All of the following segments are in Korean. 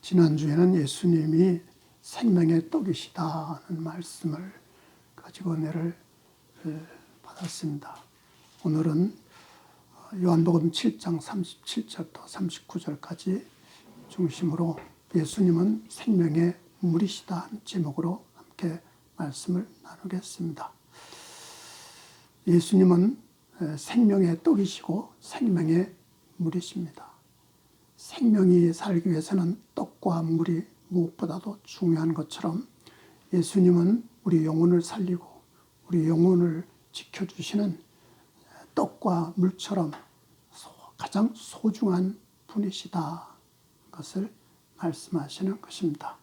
지난주에는 예수님이 생명의 떡이시다는 말씀을 가지고 은혜를 받았습니다. 오늘은 요한복음 7장 37절부터 39절까지 중심으로 예수님은 생명의 물이시다는 제목으로 함께 말씀을 나누겠습니다. 예수님은 생명의 떡이시고 생명의 물이십니다. 생명이 살기 위해서는 떡과 물이 무엇보다도 중요한 것처럼 예수님은 우리 영혼을 살리고 우리 영혼을 지켜주시는 떡과 물처럼 가장 소중한 분이시다 것을 말씀하시는 것입니다.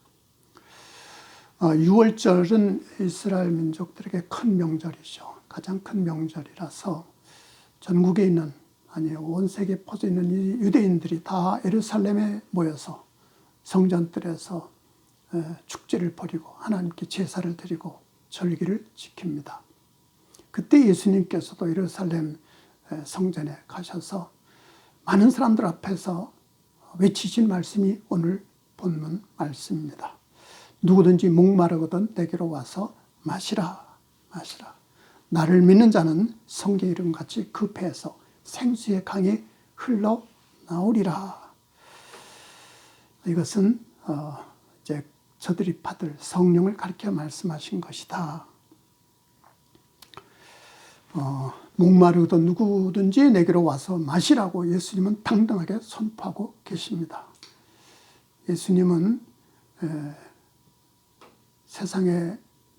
6월절은 이스라엘 민족들에게 큰 명절이죠. 가장 큰 명절이라서 전국에 있는 온 세계에 퍼져 있는 이 유대인들이 다 예루살렘에 모여서 성전들에서 축제를 벌이고 하나님께 제사를 드리고 절기를 지킵니다. 그때 예수님께서도 예루살렘 성전에 가셔서 많은 사람들 앞에서 외치신 말씀이 오늘 본문 말씀입니다. 누구든지 목마르거든 내게로 와서 마시라 마시라. 나를 믿는 자는 성경 이름같이 그 배에서 생수의 강이 흘러나오리라. 이것은 이제 저들이 받을 성령을 가리켜 말씀하신 것이다. 목마르거든 누구든지 내게로 와서 마시라고 예수님은 당당하게 선포하고 계십니다. 예수님은 세상의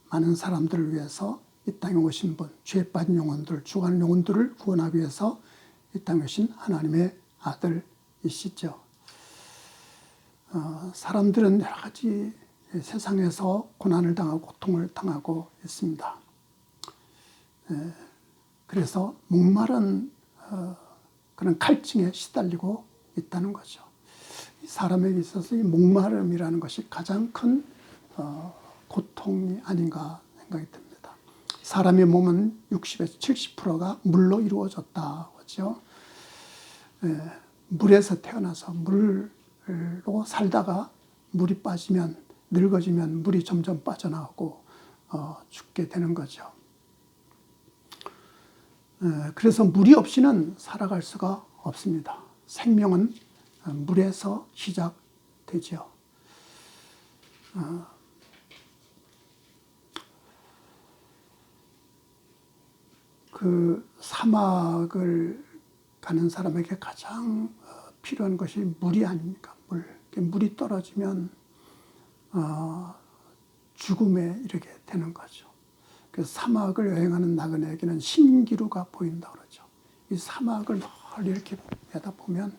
많은 사람들을 위해서 이 땅에 오신 분, 죄에 빠진 영혼들, 죽어가는 영혼들을 구원하기 위해서 이 땅에 오신 하나님의 아들이시죠. 사람들은 여러 가지 세상에서 고난을 당하고 고통을 당하고 있습니다. 그래서 목마른 그런 갈증에 시달리고 있다는 거죠. 사람에게 있어서 이 목마름이라는 것이 가장 큰 고통이 아닌가 생각이 듭니다. 사람의 몸은 60에서 70%가 물로 이루어졌다고 하죠. 물에서 태어나서 물로 살다가 물이 빠지면 늙어지면 물이 점점 빠져나오고 죽게 되는 거죠. 그래서 물이 없이는 살아갈 수가 없습니다. 생명은 물에서 시작되죠. 그 사막을 가는 사람에게 가장 필요한 것이 물이 아닙니까? 물이 떨어지면 죽음에 이르게 되는 거죠. 그래서 사막을 여행하는 나그네에게는 신기루가 보인다고 그러죠. 이 사막을 멀리 이렇게 내다보면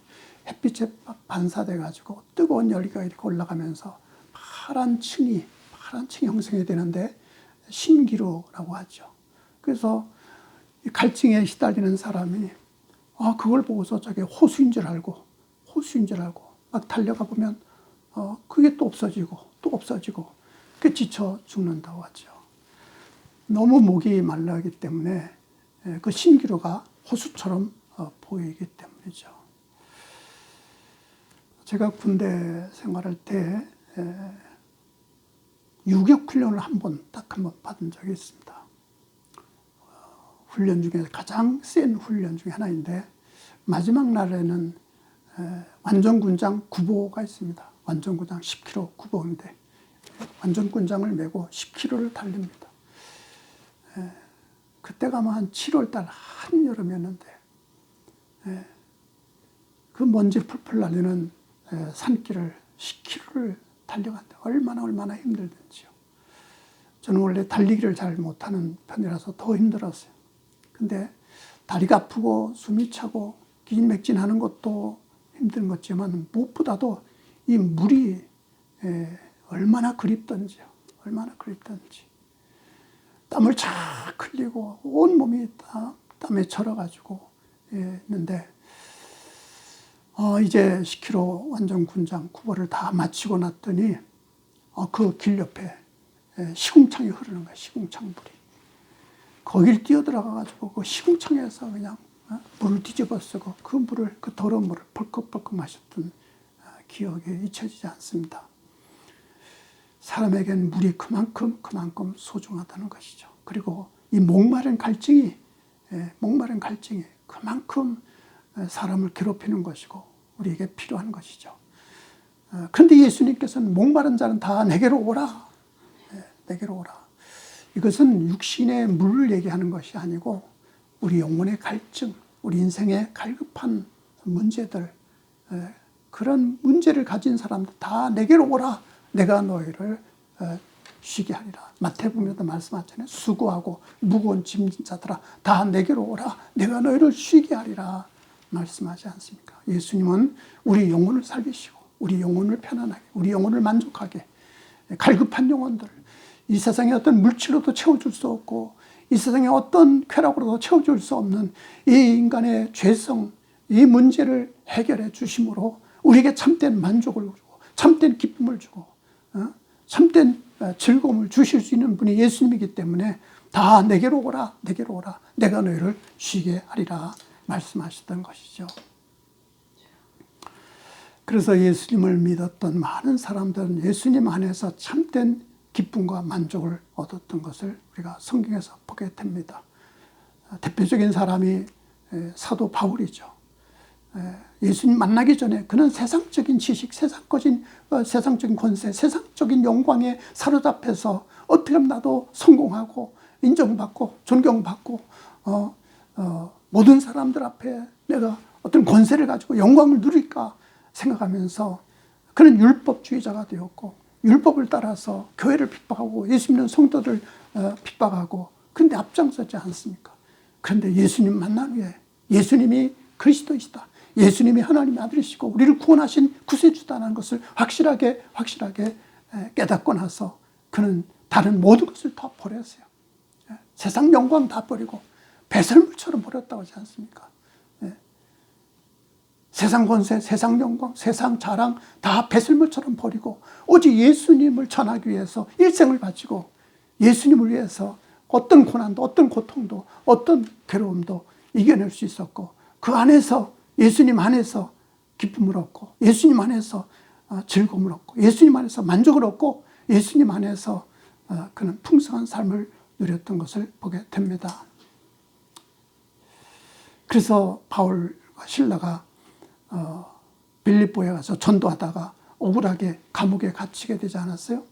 햇빛에 반사돼 가지고 뜨거운 열기가 이렇게 올라가면서 파란 층이 형성이 되는데 신기루라고 하죠. 그래서 이 갈증에 시달리는 사람이 그걸 보고서 저게 호수인 줄 알고 막 달려가 보면 그게 또 없어지고 그 지쳐 죽는다고 하죠. 너무 목이 말라기 때문에 그 신기루가 호수처럼 보이기 때문이죠. 제가 군대 생활할 때 유격 훈련을 한 번 받은 적이 있습니다. 훈련 중에 가장 센 훈련 중에 하나인데 마지막 날에는 완전군장 구보가 있습니다. 완전군장 10km 구보인데 완전군장을 메고 10km를 달립니다. 그때가 아마 한 7월달 한여름이었는데 그 먼지 풀풀 날리는 산길을 10km를 달려갔는데 얼마나 힘들든지요. 저는 원래 달리기를 잘 못하는 편이라서 더 힘들었어요. 근데 다리가 아프고 숨이 차고 기진맥진하는 것도 힘든 거지만 무엇보다도 이 물이 얼마나 그립던지요. 땀을 착 흘리고 온 몸이 땀에 절어가지고 있는데 이제 10km 완전 군장 구보를 다 마치고 났더니 그 길 옆에 시궁창이 흐르는 거예요. 시궁창 물이. 거길 뛰어들어가가지고 그 시궁창에서 그냥 물을 뒤집어 쓰고 그 물을, 그 더러운 물을 벌컥벌컥 마셨던 기억이 잊혀지지 않습니다. 사람에겐 물이 그만큼 소중하다는 것이죠. 그리고 이 목마른 갈증이 그만큼 사람을 괴롭히는 것이고 우리에게 필요한 것이죠. 그런데 예수님께서는 목마른 자는 다 내게로 오라. 내게로 오라. 이것은 육신의 물을 얘기하는 것이 아니고 우리 영혼의 갈증, 우리 인생의 갈급한 문제들, 그런 문제를 가진 사람들 다 내게로 오라. 내가 너희를 쉬게 하리라. 마태복음에도 말씀하잖아요. 수고하고 무거운 짐진 자들아 다 내게로 오라. 내가 너희를 쉬게 하리라. 말씀하지 않습니까? 예수님은 우리 영혼을 살리시고 우리 영혼을 편안하게, 우리 영혼을 만족하게, 갈급한 영혼들, 이 세상에 어떤 물질로도 채워줄 수 없고 이 세상에 어떤 쾌락으로도 채워줄 수 없는 이 인간의 죄성, 이 문제를 해결해 주심으로 우리에게 참된 만족을 주고 참된 기쁨을 주고 참된 즐거움을 주실 수 있는 분이 예수님이기 때문에 다 내게로 오라, 내게로 오라, 내가 너희를 쉬게 하리라 말씀하셨던 것이죠. 그래서 예수님을 믿었던 많은 사람들은 예수님 안에서 참된 기쁨과 만족을 얻었던 것을 우리가 성경에서 보게 됩니다. 대표적인 사람이 사도 바울이죠. 예수님 만나기 전에 그는 세상적인 지식, 세상적인 권세, 세상적인 영광에 사로잡혀서 어떻게 하면 나도 성공하고 인정받고 존경받고 모든 사람들 앞에 내가 어떤 권세를 가지고 영광을 누릴까 생각하면서 그는 율법주의자가 되었고 율법을 따라서 교회를 핍박하고 예수 믿는 성도들 핍박하고 그런데 앞장서지 않습니까? 그런데 예수님 만난 후에 예수님이 그리스도이시다. 예수님이 하나님의 아들이시고 우리를 구원하신 구세주다라는 것을 확실하게 깨닫고 나서 그는 다른 모든 것을 다 버렸어요. 세상 영광 다 버리고 배설물처럼 버렸다고 하지 않습니까? 세상 권세, 세상 영광, 세상 자랑 다 배설물처럼 버리고 오직 예수님을 전하기 위해서 일생을 바치고 예수님을 위해서 어떤 고난도 어떤 고통도 어떤 괴로움도 이겨낼 수 있었고 그 안에서 예수님 안에서 기쁨을 얻고 예수님 안에서 즐거움을 얻고 예수님 안에서 만족을 얻고 예수님 안에서 그는 풍성한 삶을 누렸던 것을 보게 됩니다. 그래서 바울과 실라가 빌립보에 가서 전도하다가 억울하게 감옥에 갇히게 되지 않았어요?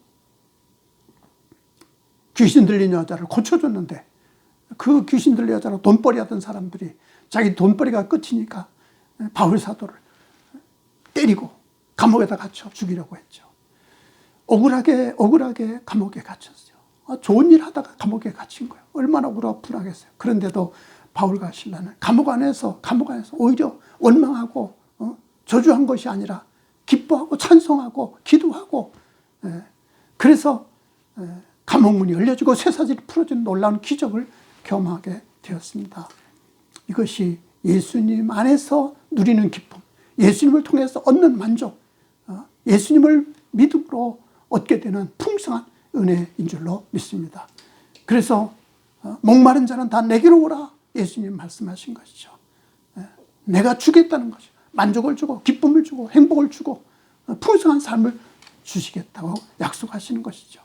귀신 들린 여자를 고쳐줬는데 그 귀신 들린 여자로 돈벌이 하던 사람들이 자기 돈벌이가 끝이니까 바울 사도를 때리고 감옥에다 갇혀 죽이려고 했죠. 억울하게 감옥에 갇혔어요. 좋은 일 하다가 감옥에 갇힌 거예요. 얼마나 억울하고 불안하겠어요. 그런데도 바울과 실라는 감옥 안에서 오히려 원망하고 저주한 것이 아니라 기뻐하고 찬송하고 기도하고 그래서 감옥문이 열려지고 쇠사슬이 풀어지는 놀라운 기적을 경험하게 되었습니다. 이것이 예수님 안에서 누리는 기쁨, 예수님을 통해서 얻는 만족, 예수님을 믿음으로 얻게 되는 풍성한 은혜인 줄로 믿습니다. 그래서 목마른 자는 다 내게로 오라 예수님 말씀하신 것이죠. 내가 주겠다는 것이죠. 만족을 주고 기쁨을 주고 행복을 주고 풍성한 삶을 주시겠다고 약속하시는 것이죠.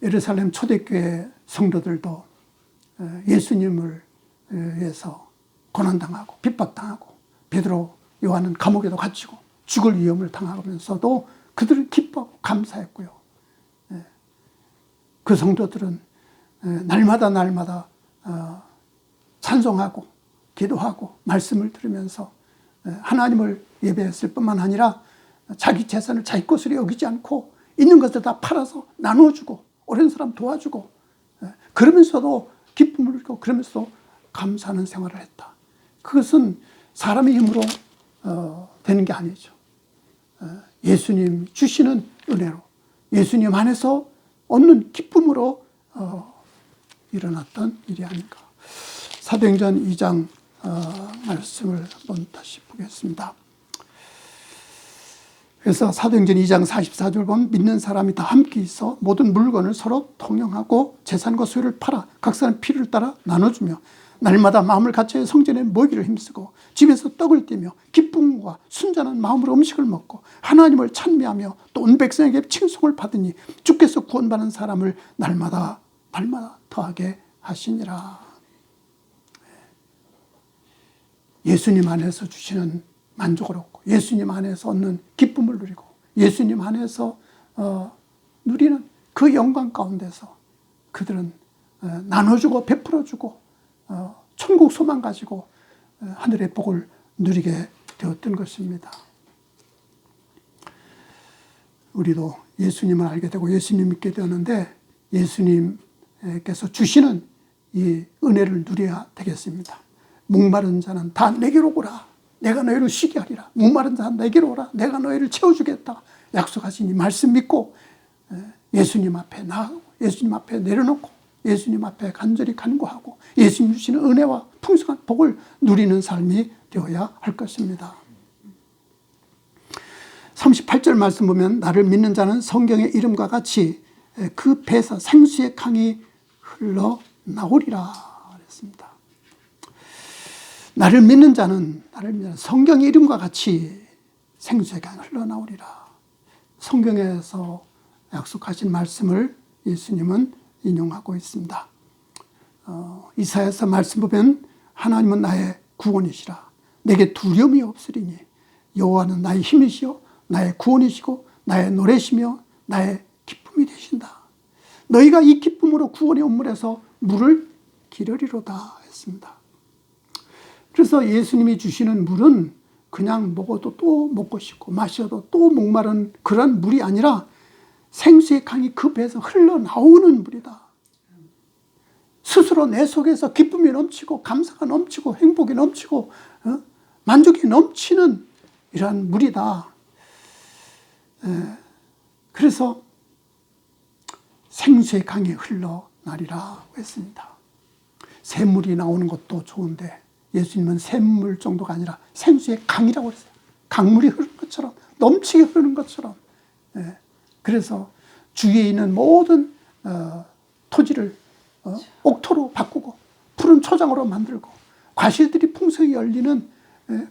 예루살렘 초대교회 성도들도 예수님을 위해서 고난당하고 핍박당하고 베드로, 요한은 감옥에도 갇히고 죽을 위험을 당하면서도 그들은 기뻐하고 감사했고요. 그 성도들은 날마다 찬송하고 기도하고 말씀을 들으면서 하나님을 예배했을 뿐만 아니라 자기 재산을 자기 것으로 여기지 않고 있는 것을 다 팔아서 나눠주고 어려운 사람 도와주고 그러면서도 기쁨을 주고 그러면서도 감사하는 생활을 했다. 그것은 사람의 힘으로 되는 게 아니죠. 예수님 주시는 은혜로 예수님 안에서 얻는 기쁨으로 일어났던 일이 아닌가. 사도행전 2장 말씀을 한번 다시 보겠습니다. 그래서 사도행전 2장 44절 보면 믿는 사람이 다 함께 있어 모든 물건을 서로 통용하고 재산과 소유를 팔아 각 사람 필요를 따라 나눠주며 날마다 마음을 같이 성전에 모이기를 힘쓰고 집에서 떡을 떼며 기쁨과 순전한 마음으로 음식을 먹고 하나님을 찬미하며 또 온 백성에게 칭송을 받으니 주께서 구원받는 사람을 날마다 더하게 하시니라. 예수님 안에서 주시는 만족을 얻고 예수님 안에서 얻는 기쁨을 누리고 예수님 안에서 누리는 그 영광 가운데서 그들은 나눠주고 베풀어주고 천국 소망 가지고 하늘의 복을 누리게 되었던 것입니다. 우리도 예수님을 알게 되고 예수님 믿게 되었는데 예수님께서 주시는 이 은혜를 누려야 되겠습니다. 목마른 자는 다 내게로 오라. 내가 너희를 쉬게 하리라. 목마른 자는 내게로 오라. 내가 너희를 채워주겠다. 약속하신 이 말씀 믿고 예수님 앞에 나아가고 예수님 앞에 내려놓고 예수님 앞에 간절히 간구하고 예수님 주시는 은혜와 풍성한 복을 누리는 삶이 되어야 할 것입니다. 38절 말씀 보면 나를 믿는 자는 성경의 이름과 같이 그 배에서 생수의 강이 흘러나오리라 그랬습니다. 나를 믿는 자는 성경의 이름과 같이 생수의 강이 흘러나오리라. 성경에서 약속하신 말씀을 예수님은 인용하고 있습니다. 이사야서 말씀 보면 하나님은 나의 구원이시라. 내게 두려움이 없으리니 여호와는 나의 힘이시요 나의 구원이시고 나의 노래시며 나의 기쁨이 되신다. 너희가 이 기쁨으로 구원의 온물에서 물을 기르리로다 했습니다. 그래서 예수님이 주시는 물은 그냥 먹어도 또 먹고 싶고 마셔도 또 목마른 그런 물이 아니라 생수의 강이 그 배에서 흘러나오는 물이다. 스스로 내 속에서 기쁨이 넘치고 감사가 넘치고 행복이 넘치고 만족이 넘치는 이러한 물이다. 그래서 생수의 강이 흘러나리라 했습니다. 샘물이 나오는 것도 좋은데 예수님은 샘물 정도가 아니라 생수의 강이라고 했어요. 강물이 흐르는 것처럼 넘치게 흐르는 것처럼. 그래서 주위에 있는 모든 토지를 옥토로 바꾸고 푸른 초장으로 만들고 과실들이 풍성히 열리는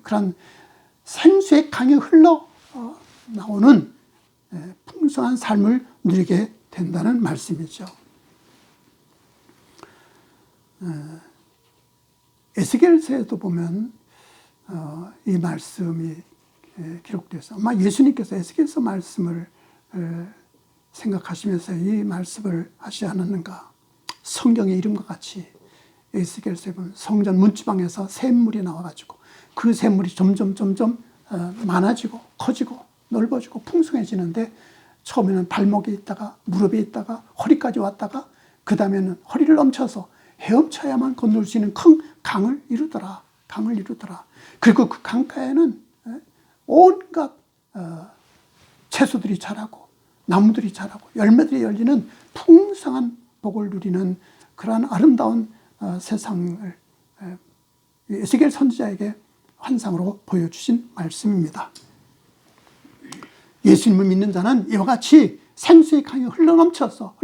그런 생수의 강이 흘러나오는 풍성한 삶을 누리게 된다는 말씀이죠. 에스겔서에도 보면 이 말씀이 기록돼서 아마 예수님께서 에스겔서 말씀을 생각하시면서 이 말씀을 하시지 않았는가. 성경의 이름과 같이 에스겔서에 보면 성전 문지방에서 샘물이 나와가지고 그 샘물이 점점 많아지고 커지고 넓어지고 풍성해지는데 처음에는 발목에 있다가 무릎에 있다가 허리까지 왔다가 그 다음에는 허리를 넘쳐서 헤엄쳐야만 건널 수 있는 큰 강을 이루더라. 그리고 그 강가에는 온갖 채소들이 자라고 나무들이 자라고 열매들이 열리는 풍성한 복을 누리는 그러한 아름다운 세상을 에스겔 선지자에게 환상으로 보여주신 말씀입니다. 예수님을 믿는 자는 이와 같이 생수의 강이 흘러넘쳐서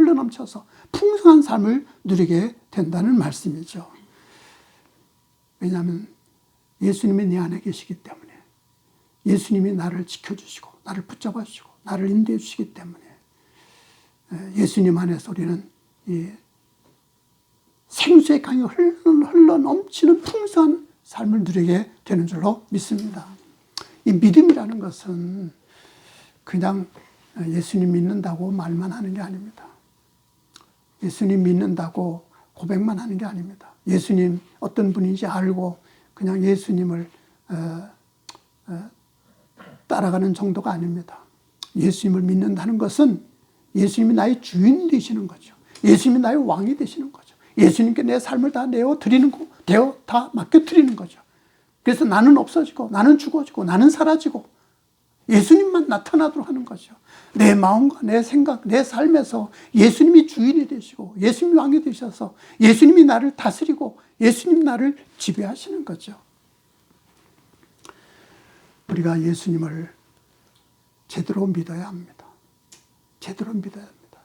풍성한 삶을 누리게 된다는 말씀이죠. 왜냐하면 예수님이 내 안에 계시기 때문에 예수님이 나를 지켜주시고 나를 붙잡아 주시고 나를 인도해 주시기 때문에 예수님 안에서 우리는 이 생수의 강이 흘러넘치는 풍성한 삶을 누리게 되는 줄로 믿습니다. 이 믿음이라는 것은 그냥 예수님 믿는다고 말만 하는 게 아닙니다. 예수님 믿는다고 고백만 하는 게 아닙니다. 예수님 어떤 분인지 알고 그냥 예수님을 따라가는 정도가 아닙니다. 예수님을 믿는다는 것은 예수님이 나의 주인 되시는 거죠. 예수님이 나의 왕이 되시는 거죠. 예수님께 내 삶을 다 내어드리는 거, 다 맡겨드리는 거죠. 그래서 나는 없어지고 나는 죽어지고 나는 사라지고 예수님만 나타나도록 하는 거죠. 내 마음과 내 생각, 내 삶에서 예수님이 주인이 되시고 예수님이 왕이 되셔서 예수님이 나를 다스리고 예수님 나를 지배하시는 거죠. 우리가 예수님을 제대로 믿어야 합니다. 제대로 믿어야 합니다.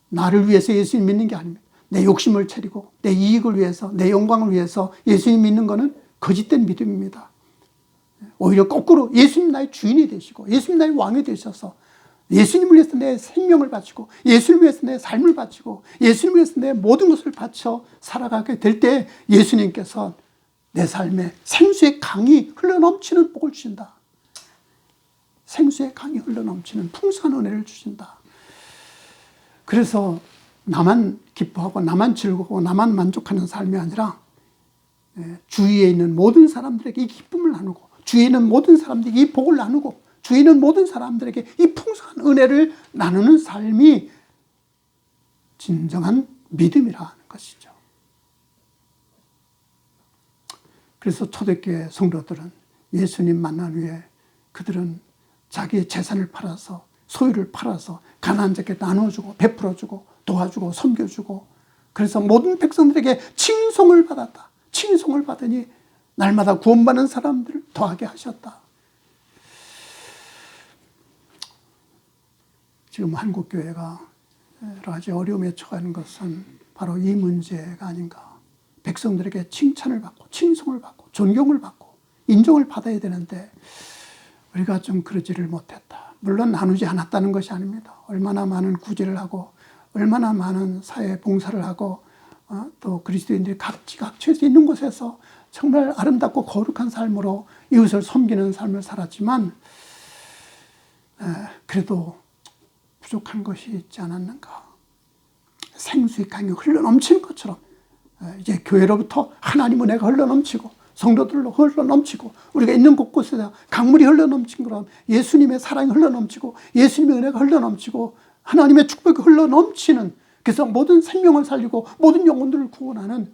나를 위해서 예수님 믿는 게 아닙니다. 내 욕심을 차리고 내 이익을 위해서, 내 영광을 위해서 예수님 믿는 것은 거짓된 믿음입니다. 오히려 거꾸로 예수님 나의 주인이 되시고 예수님 나의 왕이 되셔서 예수님을 위해서 내 생명을 바치고 예수님을 위해서 내 삶을 바치고 예수님을 위해서 내 모든 것을 바쳐 살아가게 될 때 예수님께서 내 삶에 생수의 강이 흘러넘치는 복을 주신다. 생수의 강이 흘러넘치는 풍성한 은혜를 주신다. 그래서 나만 기뻐하고 나만 즐거워 나만 만족하는 삶이 아니라 주위에 있는 모든 사람들에게 이 기쁨을 나누고 주위에 있는 모든 사람들에게 이 복을 나누고 주위에 있는 모든 사람들에게 이 풍성한 은혜를 나누는 삶이 진정한 믿음이라는 것이죠. 그래서 초대교회 성도들은 예수님 만난 후에 그들은 자기의 재산을 팔아서 소유를 팔아서 가난한 자에게 나눠주고 베풀어주고 도와주고 섬겨주고 그래서 모든 백성들에게 칭송을 받았다. 칭송을 받으니 날마다 구원받는 사람들을 더하게 하셨다. 지금 한국교회가 여러 가지 어려움에 처하는 것은 바로 이 문제가 아닌가. 백성들에게 칭찬을 받고 칭송을 받고 존경을 받고 인정을 받아야 되는데 우리가 좀 그러지를 못했다. 물론 나누지 않았다는 것이 아닙니다. 얼마나 많은 구제를 하고 얼마나 많은 사회 봉사를 하고 또 그리스도인들이 각처에서 있는 곳에서 정말 아름답고 거룩한 삶으로 이웃을 섬기는 삶을 살았지만 그래도 부족한 것이 있지 않았는가. 생수의 강이 흘러넘치는 것처럼 이제 교회로부터 하나님 은혜가 흘러넘치고 성도들로 흘러넘치고 우리가 있는 곳곳에서 강물이 흘러넘친 것처럼 예수님의 사랑이 흘러넘치고 예수님의 은혜가 흘러넘치고 하나님의 축복이 흘러넘치는 그래서 모든 생명을 살리고 모든 영혼들을 구원하는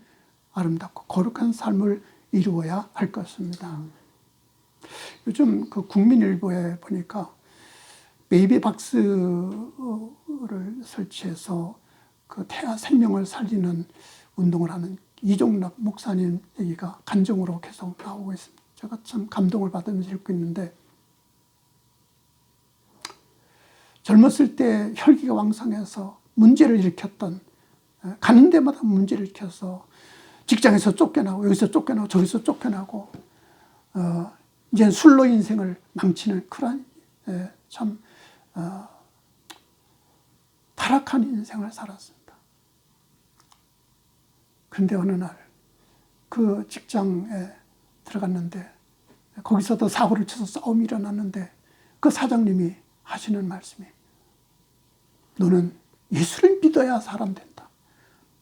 아름답고 거룩한 삶을 이루어야 할 것입니다. 요즘 그 국민일보에 보니까 베이비 박스를 설치해서 그 태아 생명을 살리는 운동을 하는 이종락 목사님 얘기가 간증으로 계속 나오고 있습니다. 제가 참 감동을 받으면서 읽고 있는데 젊었을 때 혈기가 왕성해서 문제를 일으켰던 가는 데마다 문제를 일으켜서 직장에서 쫓겨나고 여기서 쫓겨나고 저기서 쫓겨나고 이제 술로 인생을 망치는 그런 참 타락한 인생을 살았습니다. 그런데 어느 날 그 직장에 들어갔는데 거기서도 사고를 쳐서 싸움이 일어났는데 그 사장님이 하시는 말씀이 너는 예수를 믿어야 사람 된다.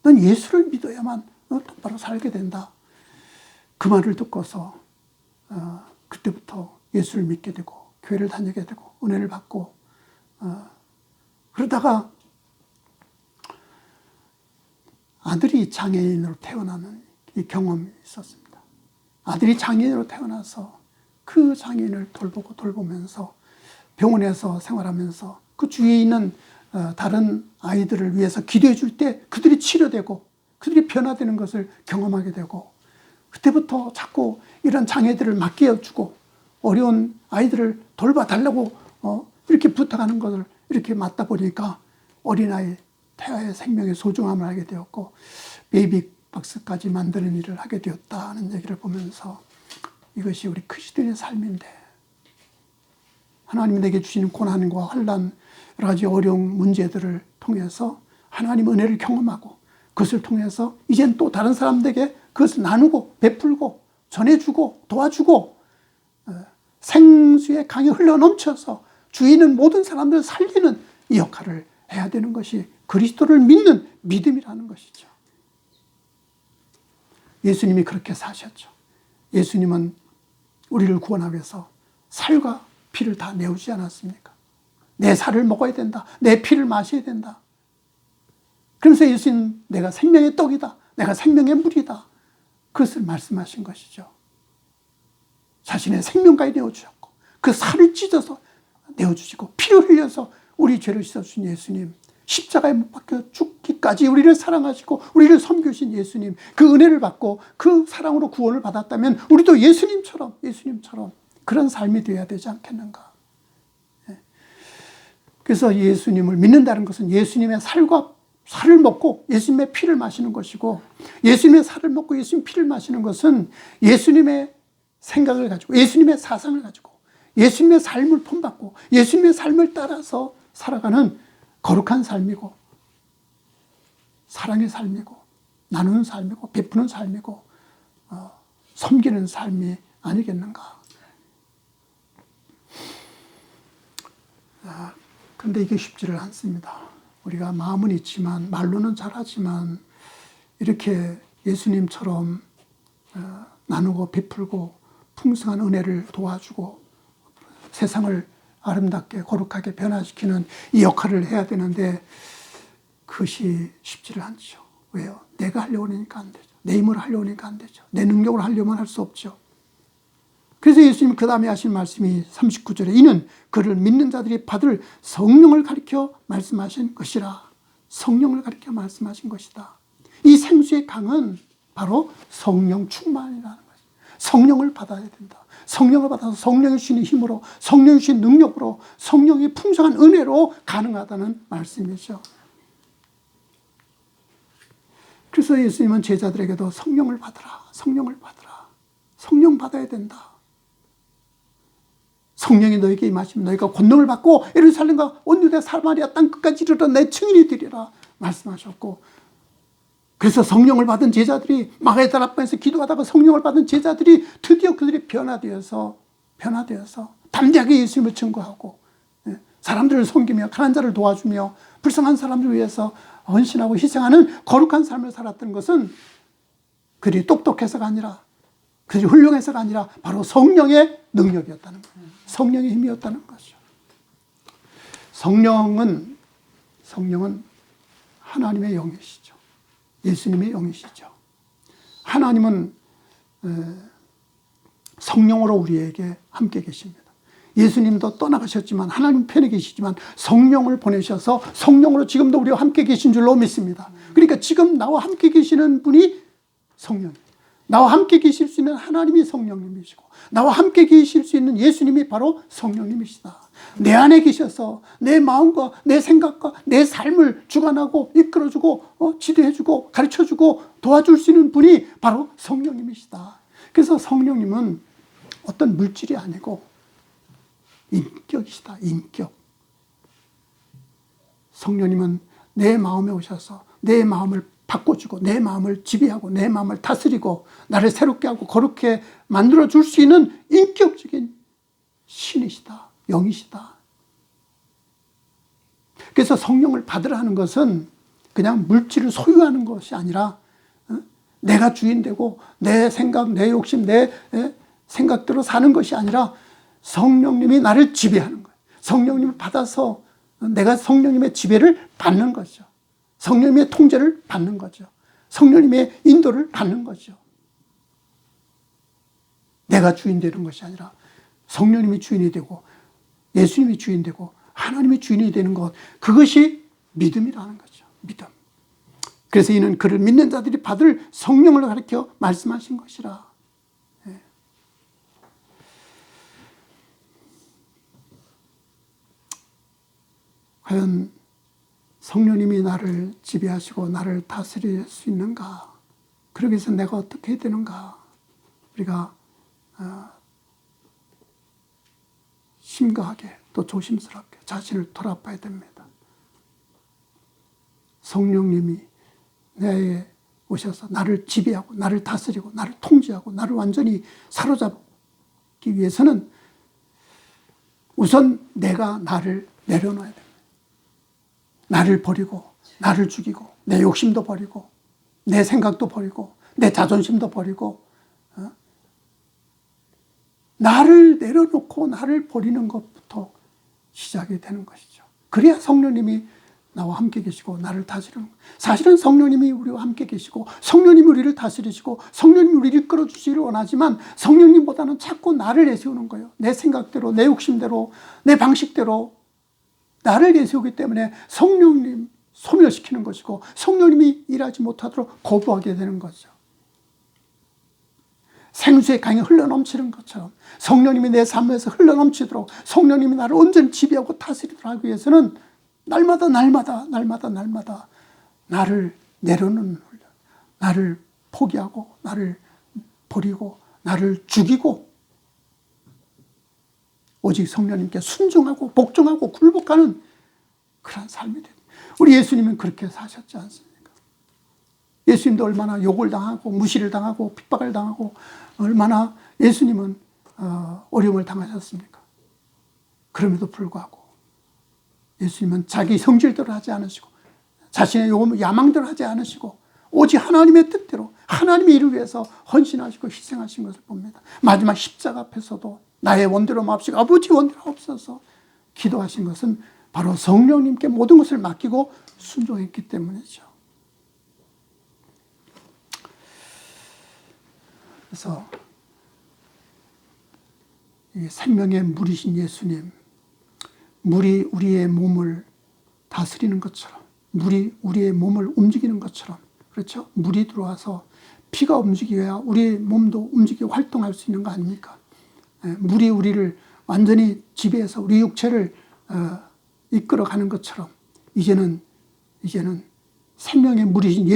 넌 예수를 믿어야만 똑바로 살게 된다. 그 말을 듣고서 그때부터 예수를 믿게 되고 교회를 다니게 되고 은혜를 받고 그러다가 아들이 장애인으로 태어나는 이 경험이 있었습니다. 아들이 장애인으로 태어나서 그 장애인을 돌보면서 병원에서 생활하면서 그 주위에 있는 다른 아이들을 위해서 기도해 줄 때 그들이 치료되고 그들이 변화되는 것을 경험하게 되고 그때부터 자꾸 이런 장애들을 맡겨주고 어려운 아이들을 돌봐달라고 이렇게 부탁하는 것을 이렇게 맡다 보니까 어린아이 태아의 생명의 소중함을 알게 되었고 베이비 박스까지 만드는 일을 하게 되었다는 얘기를 보면서 이것이 우리 그리스도인의 삶인데 하나님이 내게 주시는 고난과 환난 여러 가지 어려운 문제들을 통해서 하나님 은혜를 경험하고 그것을 통해서 이젠 또 다른 사람들에게 그것을 나누고 베풀고 전해주고 도와주고 생수의 강이 흘러넘쳐서 주위에 있는 모든 사람들을 살리는 이 역할을 해야 되는 것이 그리스도를 믿는 믿음이라는 것이죠. 예수님이 그렇게 사셨죠. 예수님은 우리를 구원하기 위해서 살과 피를 다 내오지 않았습니까? 내 살을 먹어야 된다. 내 피를 마셔야 된다. 그러면서 예수님 내가 생명의 떡이다. 내가 생명의 물이다. 그것을 말씀하신 것이죠. 자신의 생명까지 내어주셨고 그 살을 찢어서 내어주시고 피를 흘려서 우리 죄를 씻어주신 예수님, 십자가에 못 박혀 죽기까지 우리를 사랑하시고 우리를 섬기신 예수님, 그 은혜를 받고 그 사랑으로 구원을 받았다면 우리도 예수님처럼 그런 삶이 되어야 되지 않겠는가. 그래서 예수님을 믿는다는 것은 예수님의 살을 먹고 예수님의 피를 마시는 것이고, 예수님의 살을 먹고 예수님의 피를 마시는 것은 예수님의 생각을 가지고, 예수님의 사상을 가지고, 예수님의 삶을 본받고 예수님의 삶을 따라서 살아가는 거룩한 삶이고, 사랑의 삶이고, 나누는 삶이고, 베푸는 삶이고, 섬기는 삶이 아니겠는가. 그런데 이게 쉽지를 않습니다. 우리가 마음은 있지만, 말로는 잘하지만, 이렇게 예수님처럼 나누고 베풀고 풍성한 은혜를 도와주고 세상을 아름답게 거룩하게 변화시키는 이 역할을 해야 되는데, 그것이 쉽지를 않죠. 왜요? 내가 하려고 하니까 안 되죠. 내 힘으로 하려고 하니까 안 되죠. 내 능력으로 하려면 할 수 없죠. 그래서 예수님 그 다음에 하신 말씀이 39절에 이는 그를 믿는 자들이 받을 성령을 가리켜 말씀하신 것이라. 성령을 가리켜 말씀하신 것이다. 이 생수의 강은 바로 성령 충만이라는 거죠. 성령을 받아야 된다. 성령을 받아서 성령이 주시는 힘으로, 성령이 주시는 능력으로, 성령의 풍성한 은혜로 가능하다는 말씀이죠. 그래서 예수님은 제자들에게도 성령을 받으라, 성령을 받으라, 성령 받아야 된다. 성령이 너에게 임하시면 너희가 권능을 받고 예루살렘과 온 유대 사마리아 땅 끝까지 이르러 내 증인이 되리라 말씀하셨고, 그래서 성령을 받은 제자들이 마가의 다락방에서 기도하다가 성령을 받은 제자들이 드디어 그들이 변화되어서 담대하게 예수님을 증거하고 사람들을 섬기며 가난한 자를 도와주며 불쌍한 사람들을 위해서 헌신하고 희생하는 거룩한 삶을 살았던 것은 그들이 똑똑해서가 아니라, 그들이 훌륭해서가 아니라 바로 성령의 능력이었다는 거예요. 성령의 힘이었다는 거죠. 성령은 하나님의 영이시죠. 예수님의 영이시죠. 하나님은 성령으로 우리에게 함께 계십니다. 예수님도 떠나가셨지만 하나님 편에 계시지만 성령을 보내셔서 성령으로 지금도 우리와 함께 계신 줄로 믿습니다. 그러니까 지금 나와 함께 계시는 분이 성령이에요. 나와 함께 계실 수 있는 하나님이 성령님이시고, 나와 함께 계실 수 있는 예수님이 바로 성령님이시다. 내 안에 계셔서 내 마음과 내 생각과 내 삶을 주관하고 이끌어주고 지도해주고 가르쳐주고 도와줄 수 있는 분이 바로 성령님이시다. 그래서 성령님은 어떤 물질이 아니고 인격이시다. 인격. 성령님은 내 마음에 오셔서 내 마음을 바꿔주고 내 마음을 지배하고 내 마음을 다스리고 나를 새롭게 하고 거룩게 만들어줄 수 있는 인격적인 신이시다. 영이시다. 그래서 성령을 받으라 하는 것은 그냥 물질을 소유하는 것이 아니라 내가 주인되고 내 생각, 내 욕심, 내 생각대로 사는 것이 아니라 성령님이 나를 지배하는 거예요. 성령님을 받아서 내가 성령님의 지배를 받는 거죠. 성령님의 통제를 받는 거죠. 성령님의 인도를 받는 거죠. 내가 주인 되는 것이 아니라 성령님이 주인이 되고 예수님이 주인 되고 하나님이 주인이 되는 것, 그것이 믿음이라는 거죠. 믿음. 그래서 이는 그를 믿는 자들이 받을 성령을 가리켜 말씀하신 것이라. 과연 성령님이 나를 지배하시고 나를 다스릴 수 있는가? 그러기 위해서 내가 어떻게 해야 되는가? 우리가 심각하게 또 조심스럽게 자신을 돌아봐야 됩니다. 성령님이 내게 오셔서 나를 지배하고 나를 다스리고 나를 통제하고 나를 완전히 사로잡기 위해서는 우선 내가 나를 내려놔야 됩니다. 나를 버리고 나를 죽이고 내 욕심도 버리고 내 생각도 버리고 내 자존심도 버리고 나를 내려놓고 나를 버리는 것부터 시작이 되는 것이죠. 그래야 성령님이 나와 함께 계시고 나를 다스리는 거예요. 사실은 성령님이 우리와 함께 계시고 성령님이 우리를 다스리시고 성령님이 우리를 이끌어주시기를 원하지만 성령님보다는 자꾸 나를 내세우는 거예요. 내 생각대로 내 욕심대로 내 방식대로 나를 내세우기 때문에 성령님 소멸시키는 것이고 성령님이 일하지 못하도록 거부하게 되는 거죠. 생수의 강이 흘러넘치는 것처럼 성령님이 내 삶에서 흘러넘치도록 성령님이 나를 온전히 지배하고 다스리도록 하기 위해서는 날마다 나를 내려놓는 훈련, 나를 포기하고 나를 버리고 나를 죽이고 오직 성령님께 순종하고 복종하고 굴복하는 그런 삶이 됩니다. 우리 예수님은 그렇게 사셨지 않습니까? 예수님도 얼마나 욕을 당하고 무시를 당하고 핍박을 당하고 얼마나 예수님은 어려움을 당하셨습니까? 그럼에도 불구하고 예수님은 자기 성질대로 하지 않으시고 자신의 야망대로 하지 않으시고 오직 하나님의 뜻대로 하나님의 일을 위해서 헌신하시고 희생하신 것을 봅니다. 마지막 십자가 앞에서도 나의 원대로 마옵시고 아버지 원대로 없어서 기도하신 것은 바로 성령님께 모든 것을 맡기고 순종했기 때문이죠. 그래서 이 생명의 물이신 예수님, 물이 우리의 몸을 다스리는 것처럼, 물이 우리의 몸을 움직이는 것처럼, 그렇죠? 물이 들어와서 피가 움직여야 우리 몸도 움직이고 활동할 수 있는 거 아닙니까? 물이 우리를 완전히 지배해서 우리 육체를 이끌어가는 것처럼 이제는 생명의 물이신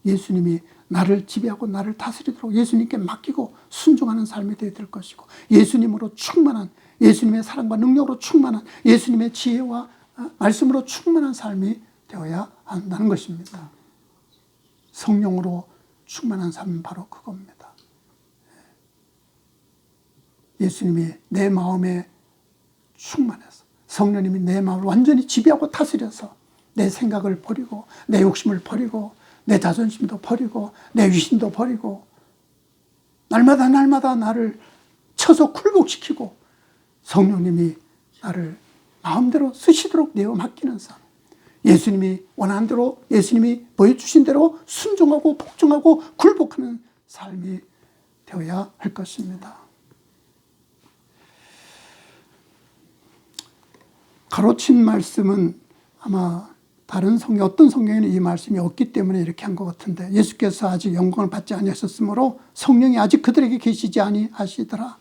예수님이 나를 지배하고 나를 다스리도록 예수님께 맡기고 순종하는 삶이 되어야 될 것이고 예수님으로 충만한 예수님의 사랑과 능력으로 충만한 예수님의 지혜와 말씀으로 충만한 삶이 되어야 한다는 것입니다. 성령으로 충만한 삶은 바로 그겁니다. 예수님이 내 마음에 충만해서 성령님이 내 마음을 완전히 지배하고 다스려서 내 생각을 버리고 내 욕심을 버리고 내 자존심도 버리고 내 위신도 버리고 날마다 나를 쳐서 굴복시키고 성령님이 나를 마음대로 쓰시도록 내어 맡기는 삶, 예수님이 원하는 대로 예수님이 보여주신 대로 순종하고 복종하고 굴복하는 삶이 되어야 할 것입니다. 가로친 말씀은 아마 다른 성경, 어떤 성경에는 이 말씀이 없기 때문에 이렇게 한 것 같은데 예수께서 아직 영광을 받지 아니하셨으므로 성령이 아직 그들에게 계시지 아니하시더라.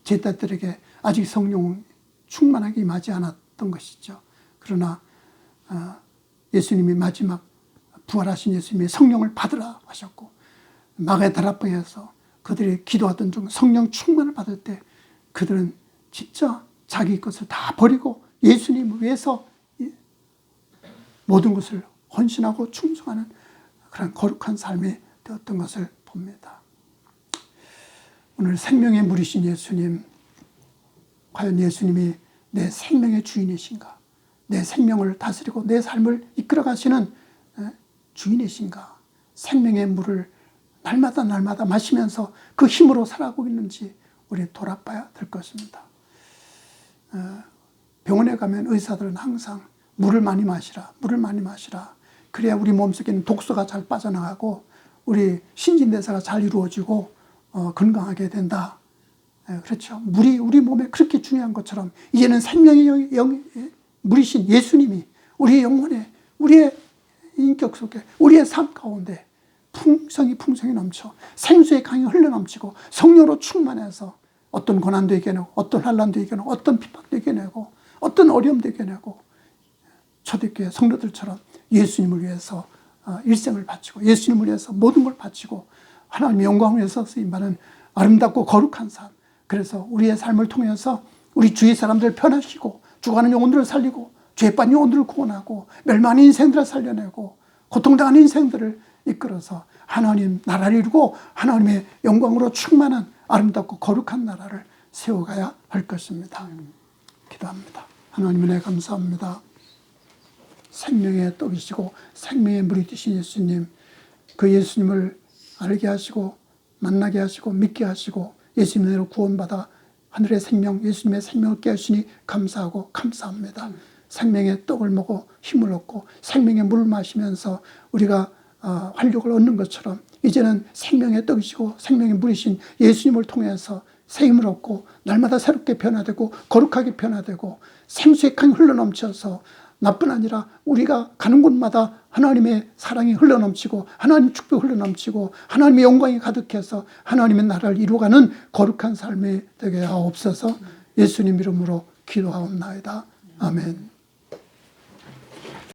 제자들에게 아직 성령 충만하게 임하지 않았던 것이죠. 그러나 예수님이 마지막 부활하신 예수님이 성령을 받으라 하셨고 마가다락방에서 그들이 기도하던 중 성령 충만을 받을 때 그들은 진짜 자기 것을 다 버리고 예수님을 위해서 모든 것을 헌신하고 충성하는 그런 거룩한 삶이 되었던 것을 봅니다. 오늘 생명의 물이신 예수님, 과연 예수님이 내 생명의 주인이신가? 내 생명을 다스리고 내 삶을 이끌어 가시는 주인이신가? 생명의 물을 날마다 마시면서 그 힘으로 살아가고 있는지 우리 돌아봐야 될 것입니다. 병원에 가면 의사들은 항상 물을 많이 마시라. 그래야 우리 몸속에 있는 독소가 잘 빠져나가고 우리 신진대사가 잘 이루어지고 건강하게 된다. 그렇죠. 물이 우리 몸에 그렇게 중요한 것처럼 이제는 생명의 물이신 예수님이 우리의 영혼에 우리의 인격 속에 우리의 삶 가운데 풍성이 넘쳐 생수의 강이 흘러넘치고 성령으로 충만해서 어떤 고난도 이겨내고 어떤 환난도 이겨내고 어떤 핍박도 이겨내고 어떤 어려움도 이겨내고 초대교회 성도들처럼 예수님을 위해서 일생을 바치고 예수님을 위해서 모든 걸 바치고 하나님의 영광을 위해서 쓰임받는 아름답고 거룩한 삶, 그래서 우리의 삶을 통해서 우리 주위 사람들을 변화시키고 죽어가는 영혼들을 살리고 죄 빠진 영혼들을 구원하고 멸망하는 인생들을 살려내고 고통당하는 인생들을 이끌어서 하나님 나라를 이루고 하나님의 영광으로 충만한 아름답고 거룩한 나라를 세워가야 할 것입니다. 기도합니다. 하나님 은혜 감사합니다. 생명의 떡이시고 생명의 물이 되신 예수님, 그 예수님을 알게 하시고 만나게 하시고 믿게 하시고 예수님으로 구원받아 하늘의 생명, 예수님의 생명을 깨우시니 감사하고 감사합니다. 생명의 떡을 먹고 힘을 얻고 생명의 물을 마시면서 우리가 활력을 얻는 것처럼 이제는 생명의 떡이시고 생명의 물이신 예수님을 통해서 새 힘을 얻고 날마다 새롭게 변화되고 거룩하게 변화되고 생수의 강이 흘러넘쳐서 나뿐 아니라 우리가 가는 곳마다 하나님의 사랑이 흘러넘치고 하나님 축복이 흘러넘치고 하나님의 영광이 가득해서 하나님의 나라를 이루어가는 거룩한 삶이 되게 하옵소서. 예수님 이름으로 기도하옵나이다. 아멘.